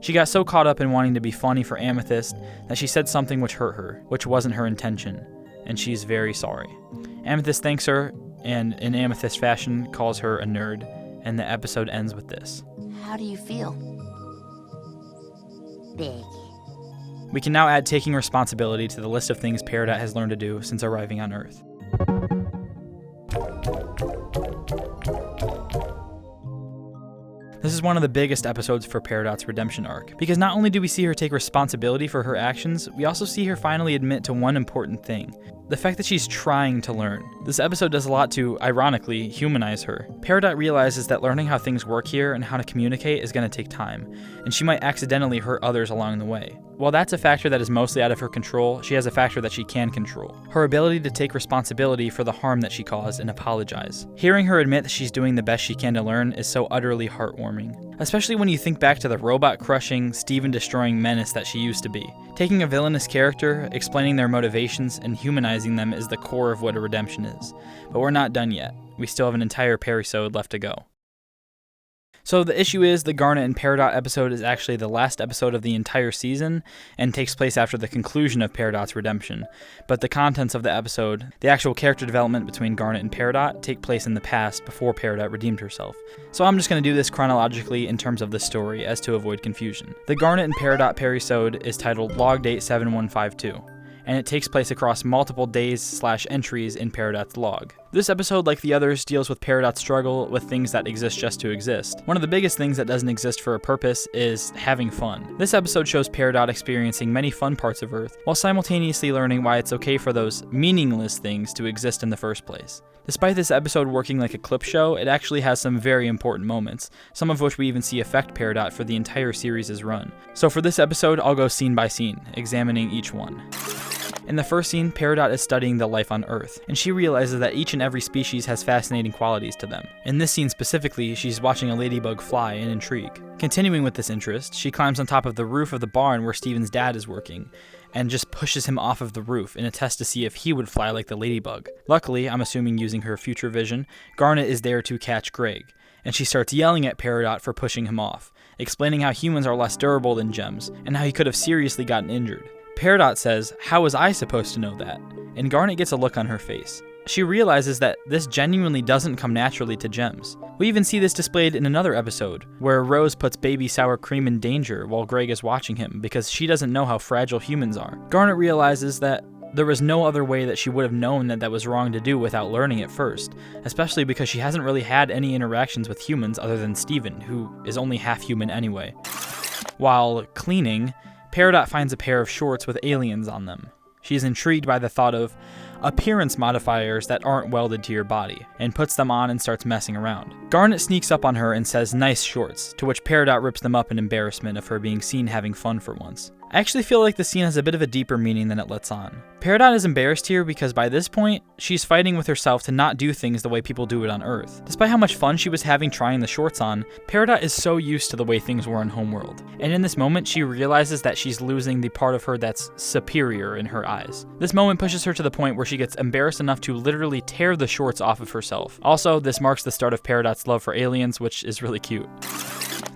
She got so caught up in wanting to be funny for Amethyst that she said something which hurt her, which wasn't her intention, and she's very sorry. Amethyst thanks her, and in Amethyst fashion calls her a nerd, and the episode ends with this. How do you feel? Big. We can now add taking responsibility to the list of things Peridot has learned to do since arriving on Earth. This is one of the biggest episodes for Peridot's redemption arc, because not only do we see her take responsibility for her actions, we also see her finally admit to one important thing: the fact that she's trying to learn. This episode does a lot to, ironically, humanize her. Peridot realizes that learning how things work here and how to communicate is going to take time, and she might accidentally hurt others along the way. While that's a factor that is mostly out of her control, she has a factor that she can control: her ability to take responsibility for the harm that she caused and apologize. Hearing her admit that she's doing the best she can to learn is so utterly heartwarming, especially when you think back to the robot-crushing, Steven-destroying menace that she used to be. Taking a villainous character, explaining their motivations, and humanizing them is the core of what a redemption is. But we're not done yet. We still have an entire Perisode left to go. So the issue is, the Garnet and Peridot episode is actually the last episode of the entire season and takes place after the conclusion of Peridot's redemption. But the contents of the episode, the actual character development between Garnet and Peridot, take place in the past before Peridot redeemed herself. So I'm just going to do this chronologically in terms of the story as to avoid confusion. The Garnet and Peridot Perisode is titled Log Date 7152. And it takes place across multiple days/entries in Peridot's log. This episode, like the others, deals with Peridot's struggle with things that exist just to exist. One of the biggest things that doesn't exist for a purpose is having fun. This episode shows Peridot experiencing many fun parts of Earth, while simultaneously learning why it's okay for those meaningless things to exist in the first place. Despite this episode working like a clip show, it actually has some very important moments, some of which we even see affect Peridot for the entire series' run. So for this episode, I'll go scene by scene, examining each one. In the first scene, Peridot is studying the life on Earth, and she realizes that each and every species has fascinating qualities to them. In this scene specifically, she's watching a ladybug fly in intrigue. Continuing with this interest, she climbs on top of the roof of the barn where Steven's dad is working, and just pushes him off of the roof in a test to see if he would fly like the ladybug. Luckily, I'm assuming using her future vision, Garnet is there to catch Greg, and she starts yelling at Peridot for pushing him off, explaining how humans are less durable than gems, and how he could have seriously gotten injured. Peridot says, "How was I supposed to know that?" And Garnet gets a look on her face. she realizes that this genuinely doesn't come naturally to gems. We even see this displayed in another episode, where Rose puts baby sour cream in danger while Greg is watching him because she doesn't know how fragile humans are. Garnet realizes that there was no other way that she would have known that that was wrong to do without learning it first, especially because she hasn't really had any interactions with humans other than Steven, who is only half human anyway. While cleaning, Peridot finds a pair of shorts with aliens on them. She is intrigued by the thought of appearance modifiers that aren't welded to your body, and puts them on and starts messing around. Garnet sneaks up on her and says nice shorts, to which Peridot rips them up in embarrassment of her being seen having fun for once. I actually feel like the scene has a bit of a deeper meaning than it lets on. Peridot is embarrassed here because by this point, she's fighting with herself to not do things the way people do it on Earth. Despite how much fun she was having trying the shorts on, Peridot is so used to the way things were on Homeworld. And in this moment, she realizes that she's losing the part of her that's superior in her eyes. This moment pushes her to the point where she gets embarrassed enough to literally tear the shorts off of herself. Also, this marks the start of Peridot's love for aliens, which is really cute.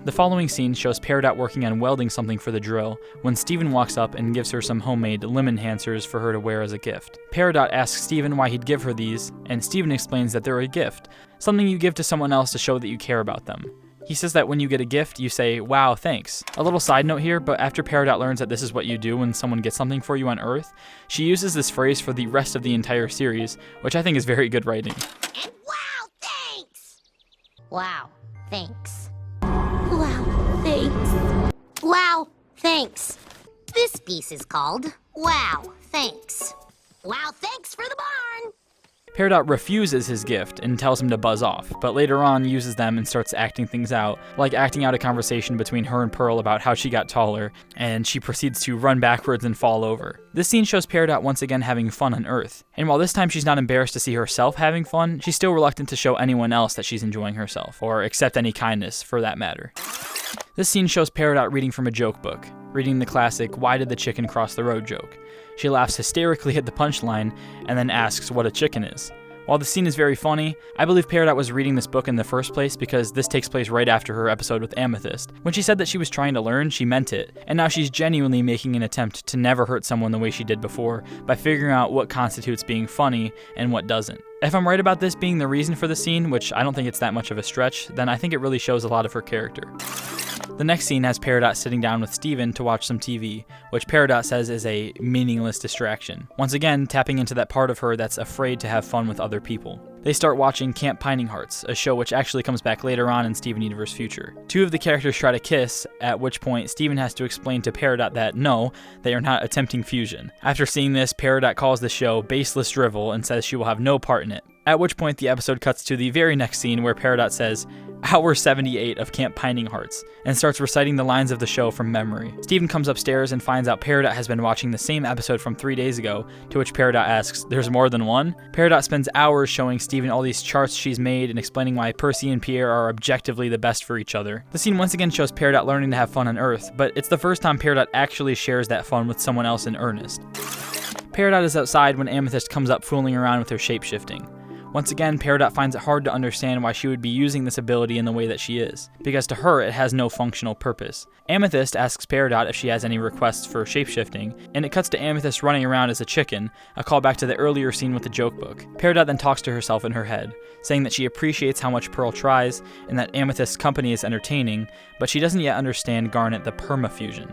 The following scene shows Peridot working on welding something for the drill when Steven walks up and gives her some homemade limb enhancers for her to wear as a gift. Peridot asks Steven why he'd give her these, and Steven explains that they're a gift, something you give to someone else to show that you care about them. He says that when you get a gift, you say, "Wow, thanks." A little side note here, but after Peridot learns that this is what you do when someone gets something for you on Earth, she uses this phrase for the rest of the entire series, which I think is very good writing. And wow, thanks! Wow, thanks. Wow, thanks. Wow, thanks. This piece is called Wow, thanks. Wow, thanks for the barn! Peridot refuses his gift and tells him to buzz off, but later on uses them and starts acting things out, like acting out a conversation between her and Pearl about how she got taller, and she proceeds to run backwards and fall over. This scene shows Peridot once again having fun on Earth, and while this time she's not embarrassed to see herself having fun, she's still reluctant to show anyone else that she's enjoying herself, or accept any kindness for that matter. This scene shows Peridot reading from a joke book, reading the classic "Why did the chicken cross the road" joke. She laughs hysterically at the punchline and then asks what a chicken is. While the scene is very funny, I believe Peridot was reading this book in the first place because this takes place right after her episode with Amethyst. When she said that she was trying to learn, she meant it, and now she's genuinely making an attempt to never hurt someone the way she did before by figuring out what constitutes being funny and what doesn't. If I'm right about this being the reason for the scene, which I don't think it's that much of a stretch, then I think it really shows a lot of her character. The next scene has Peridot sitting down with Steven to watch some TV, which Peridot says is a meaningless distraction. Once again, tapping into that part of her that's afraid to have fun with other people. They start watching Camp Pining Hearts, a show which actually comes back later on in Steven Universe Future. Two of the characters try to kiss, at which point Steven has to explain to Peridot that no, they are not attempting fusion. After seeing this, Peridot calls the show baseless drivel and says she will have no part in it. At which point the episode cuts to the very next scene where Peridot says, "Hour 78 of Camp Pining Hearts," and starts reciting the lines of the show from memory. Steven comes upstairs and finds out Peridot has been watching the same episode from 3 days ago, to which Peridot asks, "There's more than one?" Peridot spends hours showing Steven all these charts she's made and explaining why Percy and Pierre are objectively the best for each other. The scene once again shows Peridot learning to have fun on Earth, but it's the first time Peridot actually shares that fun with someone else in earnest. Peridot is outside when Amethyst comes up fooling around with her shape-shifting. Once again, Peridot finds it hard to understand why she would be using this ability in the way that she is, because to her it has no functional purpose. Amethyst asks Peridot if she has any requests for shapeshifting, and it cuts to Amethyst running around as a chicken, a callback to the earlier scene with the joke book. Peridot then talks to herself in her head, saying that she appreciates how much Pearl tries, and that Amethyst's company is entertaining, but she doesn't yet understand Garnet the permafusion.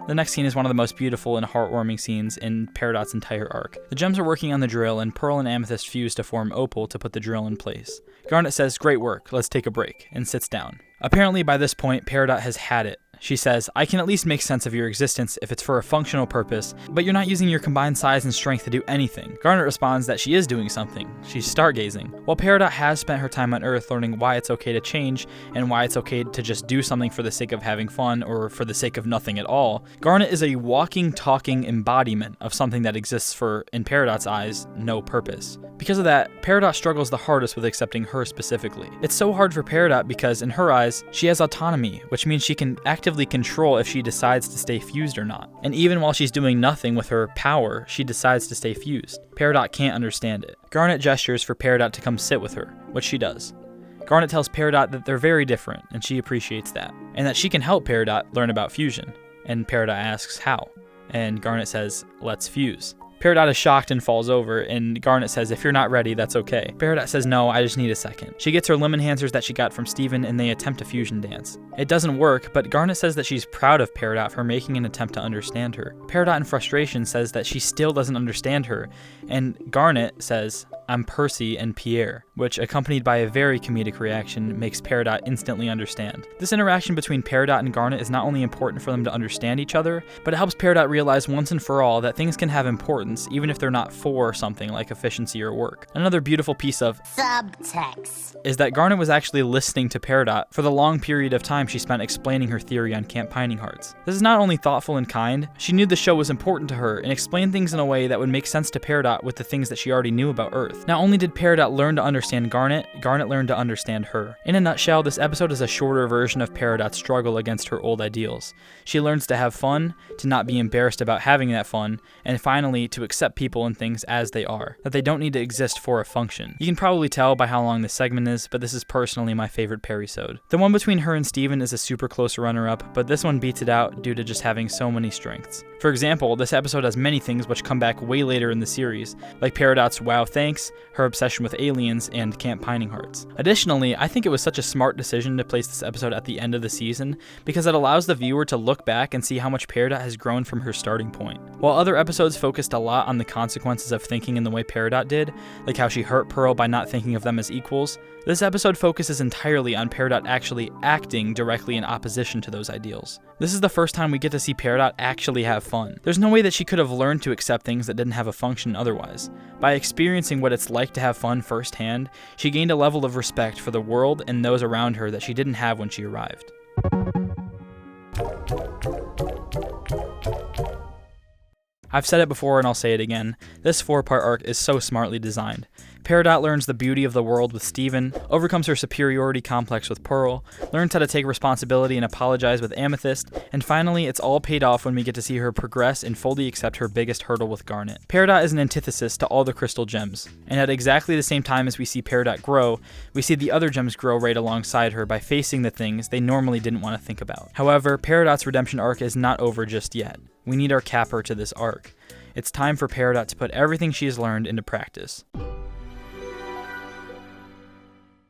The next scene is one of the most beautiful and heartwarming scenes in Peridot's entire arc. The gems are working on the drill, and Pearl and Amethyst fuse to form Opal to put the drill in place. Garnet says, "Great work, let's take a break," and sits down. Apparently by this point, Peridot has had it. She says, "I can at least make sense of your existence if it's for a functional purpose, but you're not using your combined size and strength to do anything." Garnet responds that she is doing something. She's stargazing. While Peridot has spent her time on Earth learning why it's okay to change and why it's okay to just do something for the sake of having fun or for the sake of nothing at all, Garnet is a walking, talking embodiment of something that exists for, in Peridot's eyes, no purpose. Because of that, Peridot struggles the hardest with accepting her specifically. It's so hard for Peridot because, in her eyes, she has autonomy, which means she can actively control if she decides to stay fused or not. And even while she's doing nothing with her power, she decides to stay fused. Peridot can't understand it. Garnet gestures for Peridot to come sit with her, which she does. Garnet tells Peridot that they're very different, and she appreciates that, and that she can help Peridot learn about fusion. And Peridot asks how, and Garnet says, "Let's fuse." Peridot is shocked and falls over, and Garnet says, if you're not ready, that's okay. Peridot says, no, I just need a second. She gets her limb enhancers that she got from Steven, and they attempt a fusion dance. It doesn't work, but Garnet says that she's proud of Peridot for making an attempt to understand her. Peridot in frustration says that she still doesn't understand her, and Garnet says, I'm Percy and Pierre, which, accompanied by a very comedic reaction, makes Peridot instantly understand. This interaction between Peridot and Garnet is not only important for them to understand each other, but it helps Peridot realize once and for all that things can have importance even if they're not for something like efficiency or work. Another beautiful piece of Subtext is that Garnet was actually listening to Peridot for the long period of time she spent explaining her theory on Camp Pining Hearts. This is not only thoughtful and kind, she knew the show was important to her and explained things in a way that would make sense to Peridot with the things that she already knew about Earth. Not only did Peridot learn to understand Garnet, Garnet learned to understand her. In a nutshell, this episode is a shorter version of Peridot's struggle against her old ideals. She learns to have fun, to not be embarrassed about having that fun, and finally to accept people and things as they are, that they don't need to exist for a function. You can probably tell by how long this segment is, but this is personally my favorite Perisode. The one between her and Steven is a super close runner-up, but this one beats it out due to just having so many strengths. For example, this episode has many things which come back way later in the series, like Peridot's wow thanks, her obsession with aliens, and Camp Pining Hearts. Additionally, I think it was such a smart decision to place this episode at the end of the season, because it allows the viewer to look back and see how much Peridot has grown from her starting point. While other episodes focused a lot on the consequences of thinking in the way Peridot did, like how she hurt Pearl by not thinking of them as equals, this episode focuses entirely on Peridot actually acting directly in opposition to those ideals. This is the first time we get to see Peridot actually have fun. There's no way that she could have learned to accept things that didn't have a function otherwise. By experiencing what it's like to have fun firsthand, she gained a level of respect for the world and those around her that she didn't have when she arrived. I've said it before and I'll say it again, this 4-part arc is so smartly designed. Peridot learns the beauty of the world with Steven, overcomes her superiority complex with Pearl, learns how to take responsibility and apologize with Amethyst, and finally it's all paid off when we get to see her progress and fully accept her biggest hurdle with Garnet. Peridot is an antithesis to all the crystal gems, and at exactly the same time as we see Peridot grow, we see the other gems grow right alongside her by facing the things they normally didn't want to think about. However, Peridot's redemption arc is not over just yet. We need our capper to this arc. It's time for Peridot to put everything she has learned into practice.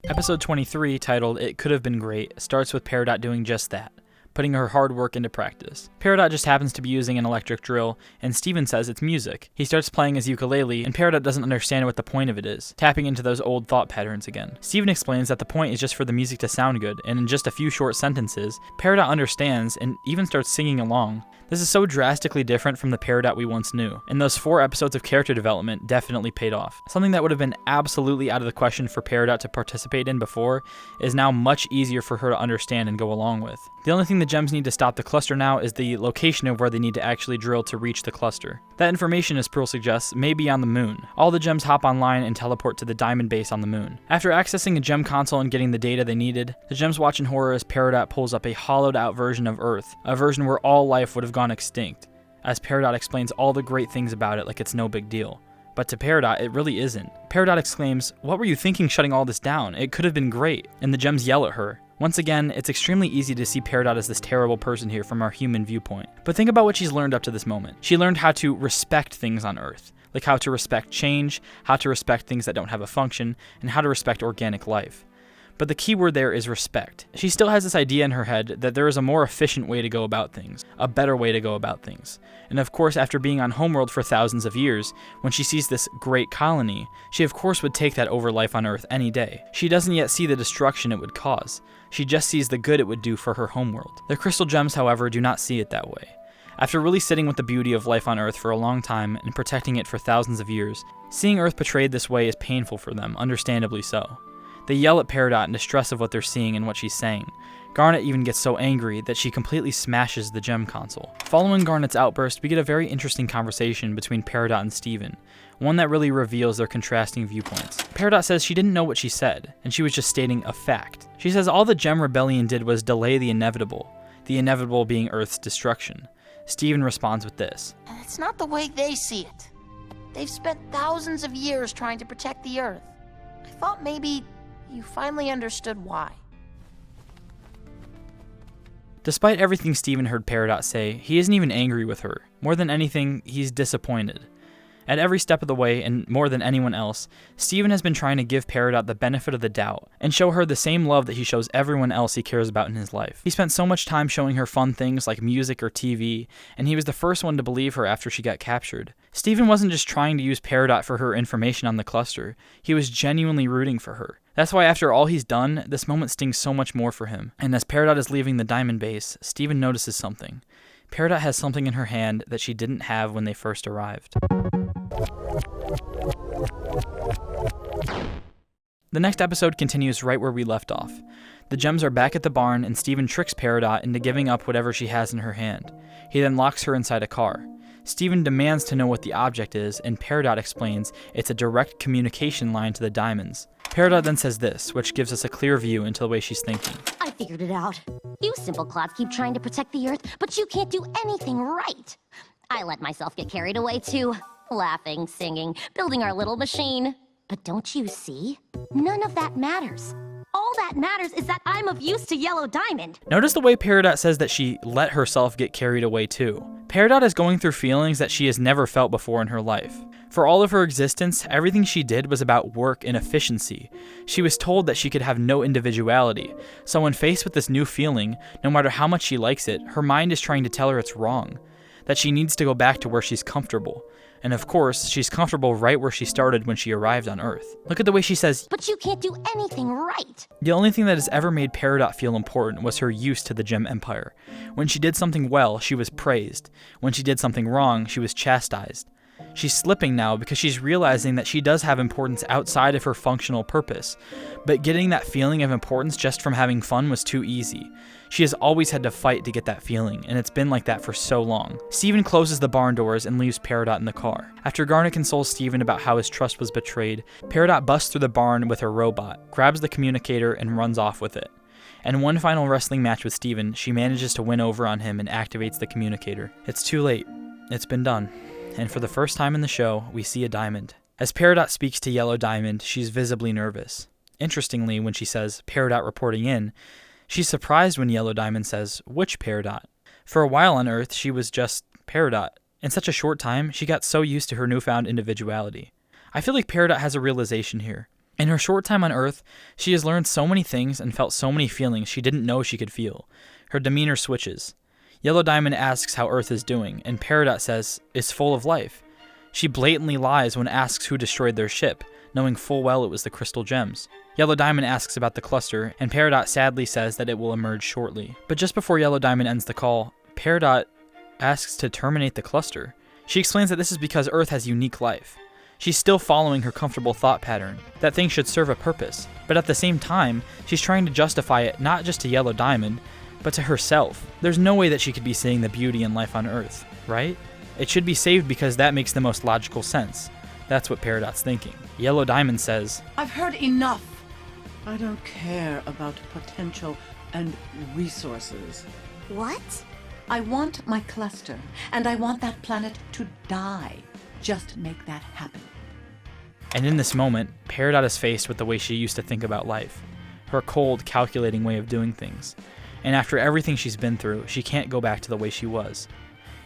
Episode 23, titled It Could Have Been Great, starts with Peridot doing just that, putting her hard work into practice. Peridot just happens to be using an electric drill, and Steven says it's music. He starts playing his ukulele, and Peridot doesn't understand what the point of it is, tapping into those old thought patterns again. Steven explains that the point is just for the music to sound good, and in just a few short sentences, Peridot understands and even starts singing along. This is so drastically different from the Peridot we once knew, and those 4 episodes of character development definitely paid off. Something that would have been absolutely out of the question for Peridot to participate in before is now much easier for her to understand and go along with. The only thing the gems need to stop the cluster now is the location of where they need to actually drill to reach the cluster. That information, as Pearl suggests, may be on the moon. All the gems hop online and teleport to the diamond base on the moon. After accessing a gem console and getting the data they needed, the gems watch in horror as Peridot pulls up a hollowed out version of Earth, a version where all life would have gone extinct, as Peridot explains all the great things about it like it's no big deal. But to Peridot, it really isn't. Peridot exclaims, "What were you thinking shutting all this down? It could have been great." And the gems yell at her. Once again, it's extremely easy to see Peridot as this terrible person here from our human viewpoint. But think about what she's learned up to this moment. She learned how to respect things on Earth, like how to respect change, how to respect things that don't have a function, and how to respect organic life. But the key word there is respect. She still has this idea in her head that there is a more efficient way to go about things, a better way to go about things. And of course, after being on Homeworld for thousands of years, when she sees this great colony, she of course would take that over life on Earth any day. She doesn't yet see the destruction it would cause. She just sees the good it would do for her homeworld. The crystal gems, however, do not see it that way. After really sitting with the beauty of life on Earth for a long time and protecting it for thousands of years, seeing Earth portrayed this way is painful for them, understandably so. They yell at Peridot in distress of what they're seeing and what she's saying. Garnet even gets so angry that she completely smashes the gem console. Following Garnet's outburst, we get a very interesting conversation between Peridot and Steven, one that really reveals their contrasting viewpoints. Peridot says she didn't know what she said, and she was just stating a fact. She says all the Gem Rebellion did was delay the inevitable being Earth's destruction. Steven responds with this. It's not the way they see it. They've spent thousands of years trying to protect the Earth. I thought maybe you finally understood why. Despite everything Steven heard Peridot say, he isn't even angry with her. More than anything, he's disappointed. At every step of the way, and more than anyone else, Steven has been trying to give Peridot the benefit of the doubt and show her the same love that he shows everyone else he cares about in his life. He spent so much time showing her fun things like music or TV, and he was the first one to believe her after she got captured. Steven wasn't just trying to use Peridot for her information on the cluster, he was genuinely rooting for her. That's why after all he's done, this moment stings so much more for him. And as Peridot is leaving the diamond base, Steven notices something. Peridot has something in her hand that she didn't have when they first arrived. The next episode continues right where we left off. The gems are back at the barn, and Steven tricks Peridot into giving up whatever she has in her hand. He then locks her inside a car. Steven demands to know what the object is, and Peridot explains it's a direct communication line to the diamonds. Peridot then says this, which gives us a clear view into the way she's thinking. I figured it out. You simple clods keep trying to protect the Earth, but you can't do anything right. I let myself get carried away too. Laughing, singing, building our little machine. But don't you see? None of that matters. All that matters is that I'm of use to Yellow Diamond. Notice the way Peridot says that she let herself get carried away too. Peridot is going through feelings that she has never felt before in her life. For all of her existence, everything she did was about work and efficiency. She was told that she could have no individuality. So when faced with this new feeling, no matter how much she likes it, her mind is trying to tell her it's wrong. That she needs to go back to where she's comfortable. And of course, she's comfortable right where she started when she arrived on Earth. Look at the way she says, but you can't do anything right. The only thing that has ever made Peridot feel important was her use to the Gem Empire. When she did something well, she was praised. When she did something wrong, she was chastised. She's slipping now because she's realizing that she does have importance outside of her functional purpose. But getting that feeling of importance just from having fun was too easy. She has always had to fight to get that feeling, and it's been like that for so long. Steven closes the barn doors and leaves Peridot in the car. After Garnet consoles Steven about how his trust was betrayed, Peridot busts through the barn with her robot, grabs the communicator, and runs off with it. In one final wrestling match with Steven, she manages to win over on him and activates the communicator. It's too late. It's been done. And for the first time in the show, we see a diamond. As Peridot speaks to Yellow Diamond, she's visibly nervous. Interestingly, when she says, Peridot reporting in, she's surprised when Yellow Diamond says, which Peridot? For a while on Earth, she was just Peridot. In such a short time, she got so used to her newfound individuality. I feel like Peridot has a realization here. In her short time on Earth, she has learned so many things and felt so many feelings she didn't know she could feel. Her demeanor switches. Yellow Diamond asks how Earth is doing, and Peridot says, it's full of life. She blatantly lies when asks who destroyed their ship, knowing full well it was the crystal gems. Yellow Diamond asks about the cluster, and Peridot sadly says that it will emerge shortly. But just before Yellow Diamond ends the call, Peridot asks to terminate the cluster. She explains that this is because Earth has unique life. She's still following her comfortable thought pattern, that things should serve a purpose, but at the same time, she's trying to justify it not just to Yellow Diamond, but to herself. There's no way that she could be seeing the beauty in life on Earth, right? It should be saved because that makes the most logical sense. That's what Peridot's thinking. Yellow Diamond says, I've heard enough. I don't care about potential and resources. What? I want my cluster, and I want that planet to die. Just make that happen. And in this moment, Peridot is faced with the way she used to think about life. Her cold, calculating way of doing things. And after everything she's been through, she can't go back to the way she was.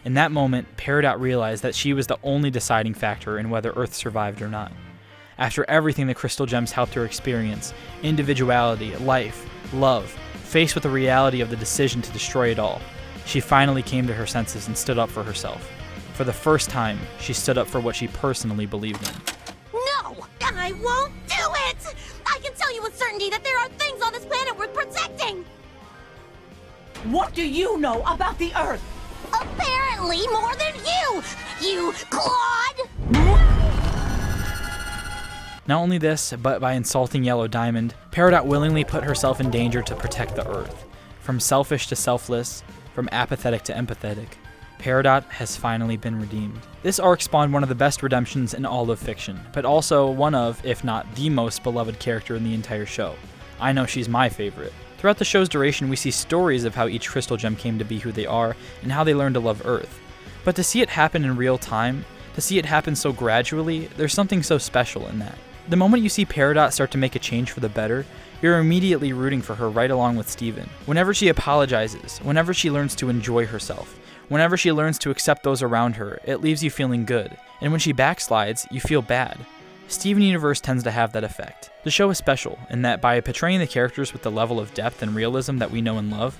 In that moment, Peridot realized that she was the only deciding factor in whether Earth survived or not. After everything the crystal gems helped her experience, individuality, life, love, faced with the reality of the decision to destroy it all, she finally came to her senses and stood up for herself. For the first time, she stood up for what she personally believed in. No! I won't do it! I can tell you with certainty that there are things on this planet worth protecting! What do you know about the Earth? Apparently more than you clod! Not only this, but by insulting Yellow Diamond, Peridot willingly put herself in danger to protect the Earth. From selfish to selfless, from apathetic to empathetic, Peridot has finally been redeemed. This arc spawned one of the best redemptions in all of fiction, but also one of, if not the most beloved character in the entire show. I know she's my favorite. Throughout the show's duration, we see stories of how each crystal gem came to be who they are and how they learned to love Earth. But to see it happen in real time, to see it happen so gradually, there's something so special in that. The moment you see Peridot start to make a change for the better, you're immediately rooting for her right along with Steven. Whenever she apologizes, whenever she learns to enjoy herself, Whenever she learns to accept those around her, it leaves you feeling good, and when she backslides, you feel bad. Steven Universe tends to have that effect. The show is special in that by portraying the characters with the level of depth and realism that we know and love,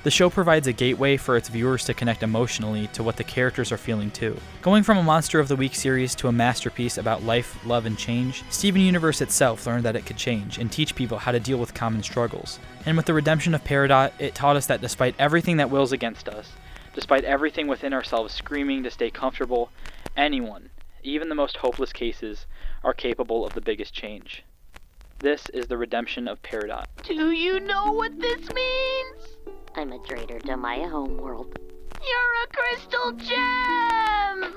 the show provides a gateway for its viewers to connect emotionally to what the characters are feeling too. Going from a Monster of the Week series to a masterpiece about life, love, and change, Steven Universe itself learned that it could change and teach people how to deal with common struggles. And with the redemption of Peridot, it taught us that despite everything that wills against us, despite everything within ourselves screaming to stay comfortable, anyone, even the most hopeless cases, are capable of the biggest change. This is the redemption of Peridot. Do you know what this means? I'm a traitor to my homeworld. You're a crystal gem!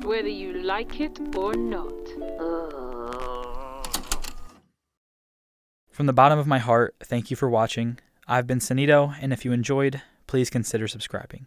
Whether you like it or not. From the bottom of my heart, thank you for watching. I've been Sanito, and if you enjoyed, please consider subscribing.